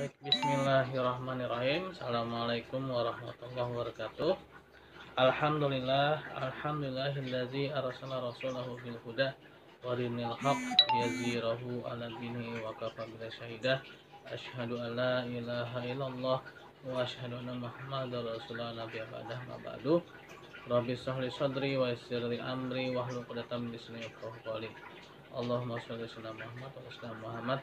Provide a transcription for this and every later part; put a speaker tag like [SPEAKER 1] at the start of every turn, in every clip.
[SPEAKER 1] Baik, bismillahirrahmanirrahim. Assalamualaikum warahmatullahi wabarakatuh. Alhamdulillahillazi arsala rasulahu bil huda wa dinil haq liyuzhirahu 'ala dinihi wa kafa billahi shahida. Asyhadu an la ilaha illallah wa asyhadu anna muhammadar rasulullah nabiyya ba'dah ma ba'du. Rabbi shrah li sadri wa yassir li amri wahlul 'uqdatam min lisani yafqahu qawli. Allahumma shalli ala Muhammad wa ala Muhammad.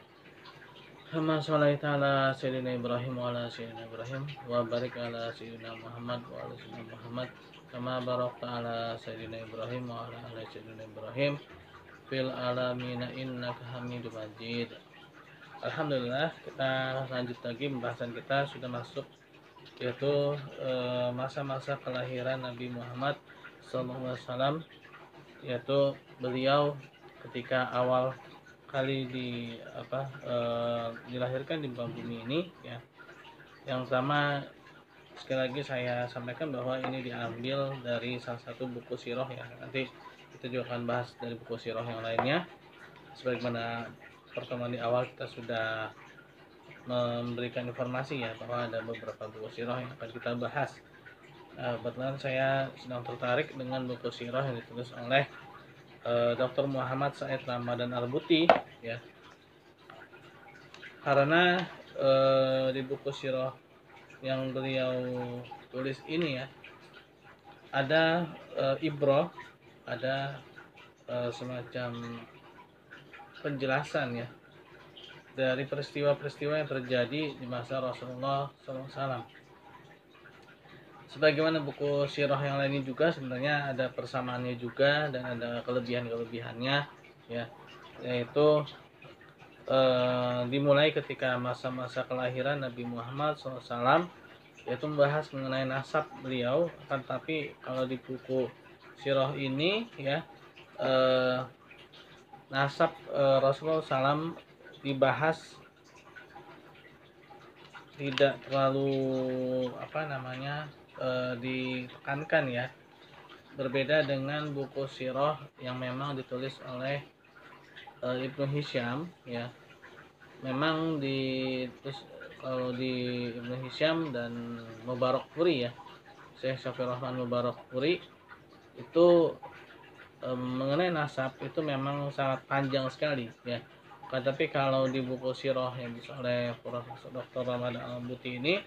[SPEAKER 1] Kama sholaita ala Sayyidina Ibrahim wa ala Sayyidina Ibrahim wa barik ala Sayyidina Muhammad wa ala Sayyidina Muhammad kama barakta ala Sayyidina Ibrahim wa ala Sayyidina Ibrahim fil alamin innaka Hamidum Majid. Alhamdulillah, kita lanjut lagi pembahasan kita, sudah masuk yaitu masa-masa kelahiran Nabi Muhammad SAW, yaitu beliau ketika awal kali dilahirkan di muka bumi ini ya. Yang pertama, sekali lagi saya sampaikan bahwa ini diambil dari salah satu buku sirah ya. Nanti kita juga akan bahas dari buku sirah yang lainnya. Sebagaimana pertemuan di awal kita sudah memberikan informasi ya bahwa ada beberapa buku sirah yang akan kita bahas. Kebetulan saya sedang tertarik dengan buku sirah yang ditulis oleh Dr. Muhammad Said Ramadan Arbuti ya, karena di buku sirah yang beliau tulis ini ya ada ibrah, ada semacam penjelasan ya dari peristiwa-peristiwa yang terjadi di masa Rasulullah SAW. Sebagaimana buku sirah yang lainnya juga sebenarnya ada persamaannya juga dan ada kelebihan-kelebihannya ya, yaitu dimulai ketika masa-masa kelahiran Nabi Muhammad SAW, yaitu membahas mengenai nasab beliau. Akan tapi kalau di buku sirah ini ya nasab Rasulullah SAW dibahas tidak terlalu ditekankan ya, berbeda dengan buku sirah yang memang ditulis oleh Ibnu Hisham ya. Memang kalau di Ibnu Hisham dan Mubarakfuri ya, Syekh Syafir Rahman Mubarakfuri itu mengenai nasab itu memang sangat panjang sekali ya. Tapi kalau di buku sirah yang ditulis oleh Profesor Dr. Ramadan Arbuti ini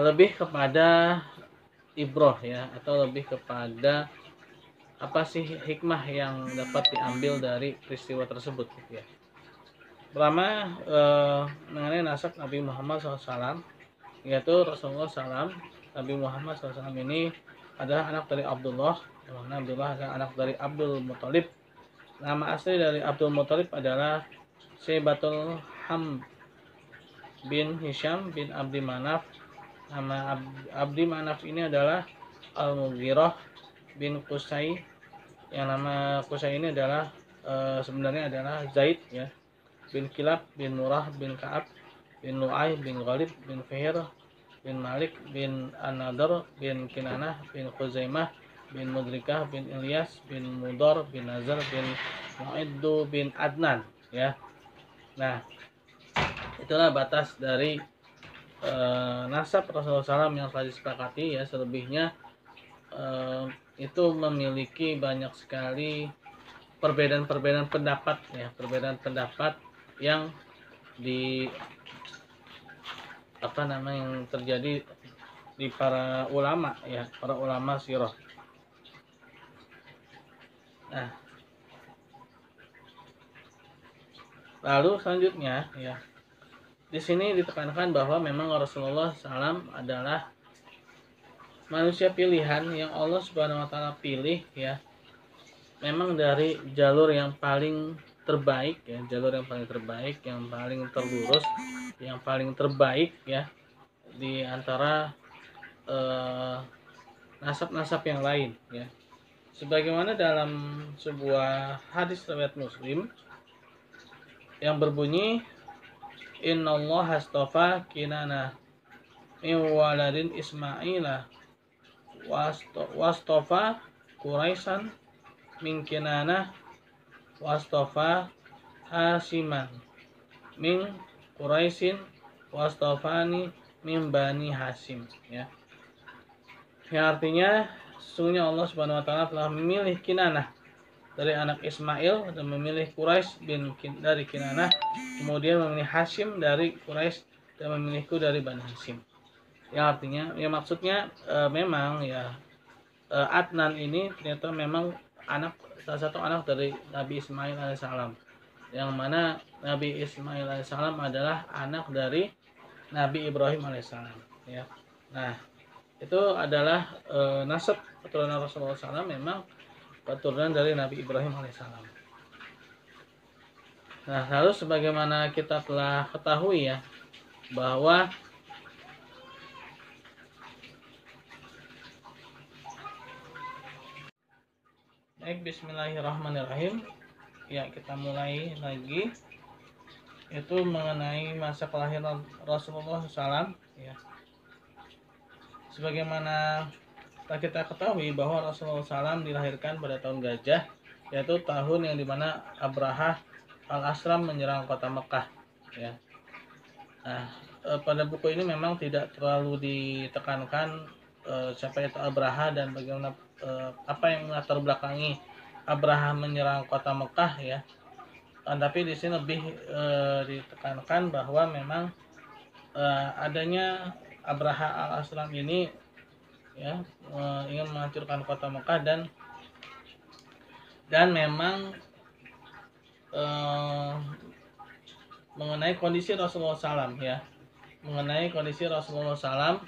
[SPEAKER 1] lebih kepada ibrah ya, atau lebih kepada apa sih hikmah yang dapat diambil dari peristiwa tersebut gitu ya. Pertama, mengenai nasab Nabi Muhammad SAW, yaitu Rasulullah SAW. Nabi Muhammad SAW ini adalah anak dari Abdullah, yang Abdullah adalah anak dari Abdul Muthalib. Nama asli dari Abdul Muthalib adalah Syaibatul Ham bin Hisham bin Abdi Manaf. Nama Abdi Manaf ini adalah Al-Mughirah bin Qusay. Yang nama Qusay ini adalah sebenarnya adalah Zaid ya, bin Kilab bin Murrah bin Ka'ab bin Lu'ay bin Ghalib bin Fihir bin Malik bin An-Nadr bin Kinanah bin Khuzaimah bin Mudrikah bin Ilyas bin Mudar bin Nazar bin Mu'iddu bin Adnan ya. Nah, itulah batas dari nasab Rasulullah SAW yang telah disepakati ya. Selebihnya itu memiliki banyak sekali perbedaan pendapat ya, perbedaan pendapat yang yang terjadi di para ulama ya, para ulama sirah. Nah, lalu selanjutnya ya, di sini ditekankan bahwa memang Rasulullah SAW adalah manusia pilihan yang Allah Subhanahu wa taala pilih ya. Memang dari jalur yang paling terbaik ya, jalur yang paling terbaik, yang paling terlurus, yang paling terbaik ya di antara nasab-nasab yang lain ya. Sebagaimana dalam sebuah hadis riwayat Muslim yang berbunyi, Innallaha astafa Kinana min waladin Ismaila wastafa Quraisan min Kinana wastafa Hasiman min Quraisyin wastafani min Bani Hashim, ya. Yang artinya sesungguhnya Allah Subhanahu wa taala telah memilih Kinanah dari anak Ismail dan memilih Quraisy dari Kinanah, kemudian memilih Hashim dari Quraisy dan memilihku dari Bani Hashim. Yang artinya ya maksudnya memang ya Adnan ini ternyata memang salah satu anak dari Nabi Ismail alaihissalam, yang mana Nabi Ismail alaihissalam adalah anak dari Nabi Ibrahim alaihissalam, ya. Nah, itu adalah nasab keturunan Rasulullah SAW memang keturunan dari Nabi Ibrahim alaihissalam. Nah, lalu sebagaimana kita telah ketahui ya, bahwa baik, bismillahirrahmanirrahim. Ya, kita mulai lagi, itu mengenai masa kelahiran Rasulullah SAW, ya. Sebagaimana kita ketahui bahwa Rasulullah SAW dilahirkan pada tahun gajah, yaitu tahun yang dimana Abrahah al-Asram menyerang kota Mekah, ya. Nah, pada buku ini memang tidak terlalu ditekankan siapa itu Abrahah dan bagaimana apa yang melatar belakangi Abrahah menyerang kota Mekah, ya. Tapi di sini lebih ditekankan bahwa memang adanya Abrahah al-Asram ini, ya, ingin menghancurkan kota Mekah dan memang mengenai kondisi Rasulullah SAW, ya, mengenai kondisi Rasulullah SAW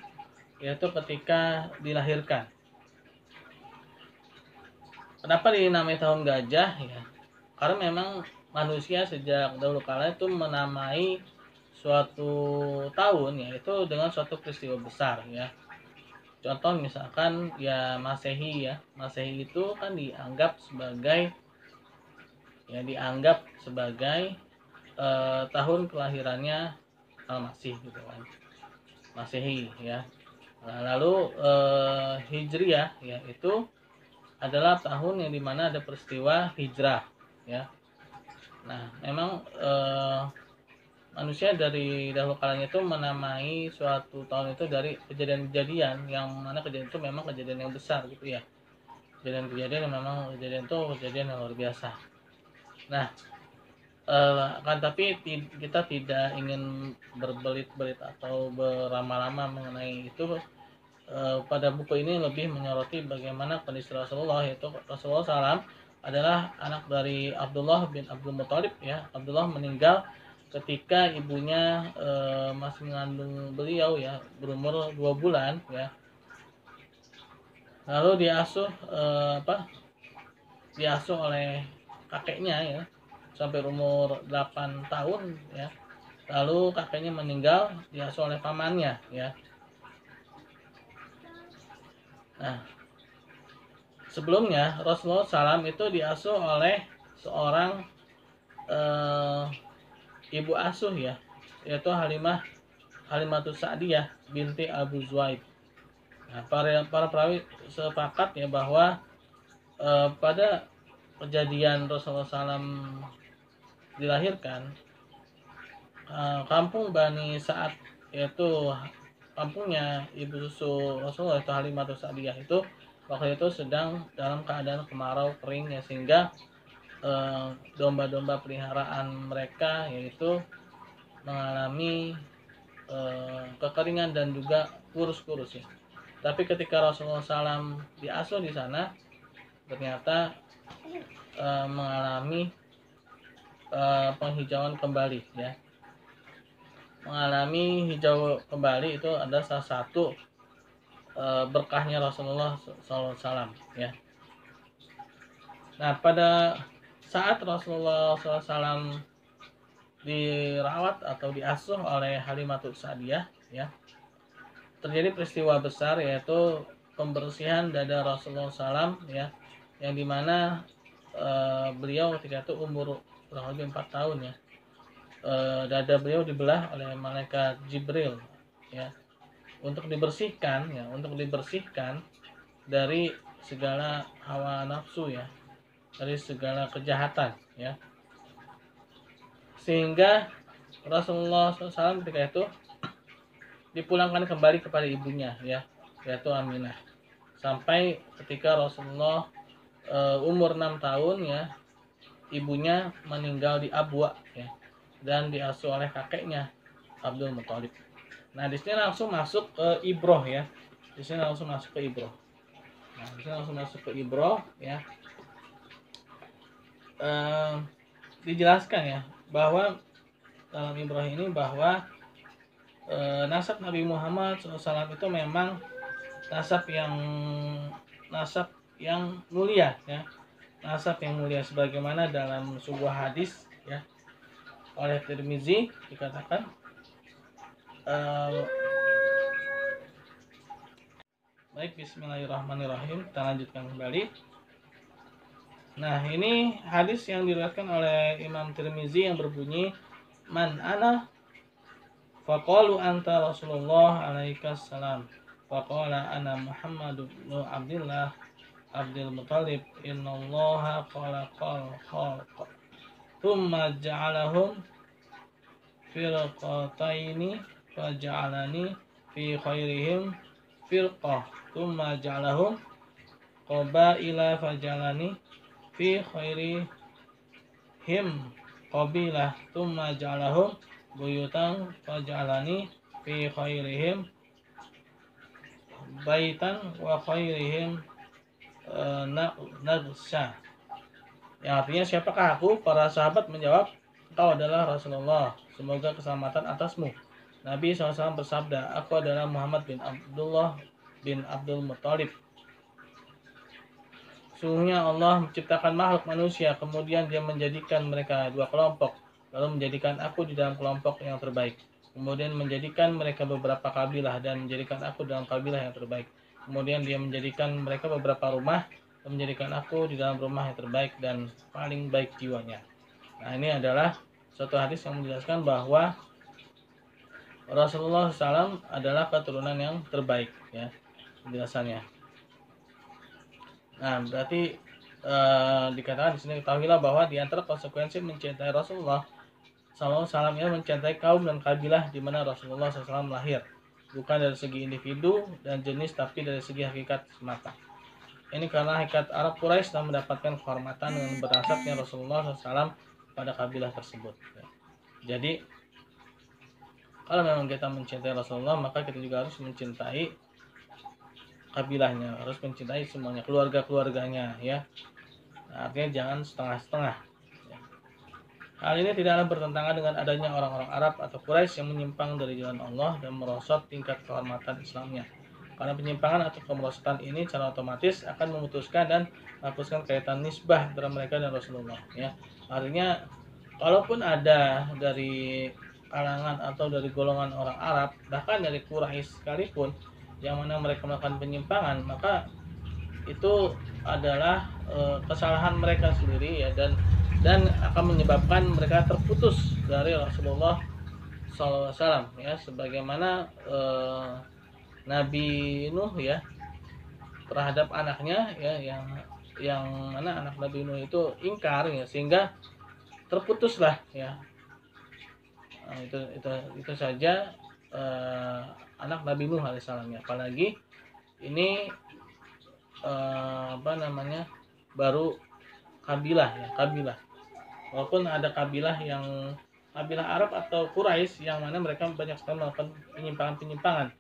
[SPEAKER 1] yaitu ketika dilahirkan. Kenapa dinamai tahun gajah, ya? Karena memang manusia sejak dahulu kala itu menamai suatu tahun yaitu dengan suatu peristiwa besar, ya. Contoh misalkan ya Masehi, ya. Masehi itu kan dianggap sebagai tahun kelahirannya Al-Masih gitu kan. Masehi, ya. Nah, lalu Hijriyah, ya, itu adalah tahun yang dimana ada peristiwa hijrah, ya. Nah, memang manusia dari dahulu kalanya itu menamai suatu tahun itu dari kejadian-kejadian yang mana kejadian itu memang kejadian yang besar gitu, ya. Kejadian-kejadian yang memang kejadian yang luar biasa. Nah, kan tapi kita tidak ingin berbelit-belit atau berlama-lama mengenai itu. Pada buku ini lebih menyoroti bagaimana kondisi Rasulullah, yaitu Rasulullah SAW adalah anak dari Abdullah bin Abdul Muthalib, ya. Abdullah meninggal ketika ibunya masih mengandung beliau, ya, berumur 2 bulan, ya. Lalu diasuh oleh kakeknya, ya, sampai umur 8 tahun, ya. Lalu kakeknya meninggal, diasuh oleh pamannya, ya. Nah, sebelumnya Rasulullah SAW itu diasuh oleh seorang ibu asuh, ya, yaitu Halimatus Sa'diyah binti Abu Zuhaib. Nah, para perawi sepakat, ya, bahwa pada kejadian Rasulullah SAW dilahirkan, kampung Bani Sa'ad, yaitu kampungnya ibu susu Rasulullah itu Halimatus Sa'diyah, itu waktu itu sedang dalam keadaan kemarau kering, ya, sehingga domba-domba peliharaan mereka yaitu mengalami kekeringan dan juga kurus-kurus, ya. Tapi ketika Rasulullah SAW diasuh di sana, ternyata mengalami penghijauan kembali, ya. Mengalami hijau kembali itu ada salah satu berkahnya Rasulullah SAW, ya. Nah, pada saat Rasulullah SAW dirawat atau diasuh oleh Halimatus Sa'diyah, ya, terjadi peristiwa besar yaitu pembersihan dada Rasulullah SAW, ya, yang dimana beliau ketika itu umur kurang lebih 4 tahun, ya. Dada beliau dibelah oleh malaikat Jibril, ya, untuk dibersihkan dari segala hawa nafsu, ya, dari segala kejahatan, ya, sehingga Rasulullah SAW ketika itu dipulangkan kembali kepada ibunya, ya, yaitu Aminah. Sampai ketika Rasulullah umur 6 tahun, ya, ibunya meninggal di Abwa, ya, dan diasuh oleh kakeknya Abdul Muthalib. Nah, di sini langsung masuk ke Ibroh, ya. Di sini langsung masuk ke Ibroh. Nah, di sini langsung masuk ke Ibroh, ya. Dijelaskan, ya, bahwa dalam Ibroh ini bahwa nasab Nabi Muhammad SAW itu memang nasab yang mulia, ya, nasab yang mulia sebagaimana dalam sebuah hadis, ya, oleh Tirmizi dikatakan baik, bismillahirrahmanirrahim, kita lanjutkan kembali. Nah, ini hadis yang diriwayatkan oleh Imam Tirmizi yang berbunyi, man ana faqalu anta Rasulullah alaikassalam faqala ana Muhammad bin Abdullah Abdul Muthalib innallaha khalaqal khalqa thumma ja'alahum firqataini faja'alani fi khairihim firqah thumma ja'alahum qabaila faja'alani fi khairihim qabilah thumma ja'alahum buyutan faja'alani fi khairihim baitan wa khairihim nagsha. Yang artinya, siapakah aku? Para sahabat menjawab, engkau adalah Rasulullah, semoga keselamatan atasmu. Nabi SAW bersabda, aku adalah Muhammad bin Abdullah bin Abdul Muthalib. Sungguhnya Allah menciptakan makhluk manusia, kemudian Dia menjadikan mereka dua kelompok, lalu menjadikan aku di dalam kelompok yang terbaik. Kemudian menjadikan mereka beberapa kabilah dan menjadikan aku dalam kabilah yang terbaik. Kemudian Dia menjadikan mereka beberapa rumah dan menjadikan aku di dalam rumah yang terbaik dan paling baik jiwanya. Nah, ini adalah suatu hadis yang menjelaskan bahwa Rasulullah SAW adalah keturunan yang terbaik, ya, penjelasannya. Nah, berarti dikatakan di sini, ketahuilah bahwa di antara konsekuensi mencintai Rasulullah SAW ya, mencintai kaum dan kabilah di mana Rasulullah SAW lahir, bukan dari segi individu dan jenis, tapi dari segi hakikat semata. Ini karena hakikat Arab Quraisy telah mendapatkan kehormatan dengan bernasabnya Rasulullah SAW pada kabilah tersebut. Jadi, kalau memang kita mencintai Rasulullah, maka kita juga harus mencintai kabilahnya, harus mencintai semuanya, keluarga-keluarganya, ya. Nah, artinya jangan setengah-setengah. Hal ini tidaklah bertentangan dengan adanya orang-orang Arab atau Quraisy yang menyimpang dari jalan Allah dan merosot tingkat kehormatan Islamnya. Karena penyimpangan atau kemerosotan ini secara otomatis akan memutuskan dan menghapuskan kaitan nisbah antara mereka dan Rasulullah, ya. Artinya, kalaupun ada dari kalangan atau dari golongan orang Arab, bahkan dari Quraisy sekalipun, yang mana mereka melakukan penyimpangan, maka itu adalah kesalahan mereka sendiri, ya, dan akan menyebabkan mereka terputus dari Rasulullah SAW, ya, sebagaimana Nabi Nuh, ya, terhadap anaknya, ya, yang mana anak Nabi Nuh itu ingkar, ya, sehingga terputuslah, ya. Nah, itu saja anak Nabi Nuh alaihissalam, ya. Apalagi ini baru kabilah, ya, kabilah. Walaupun ada kabilah Arab atau Quraisy yang mana mereka banyak sekali melakukan penyimpangan-penyimpangan,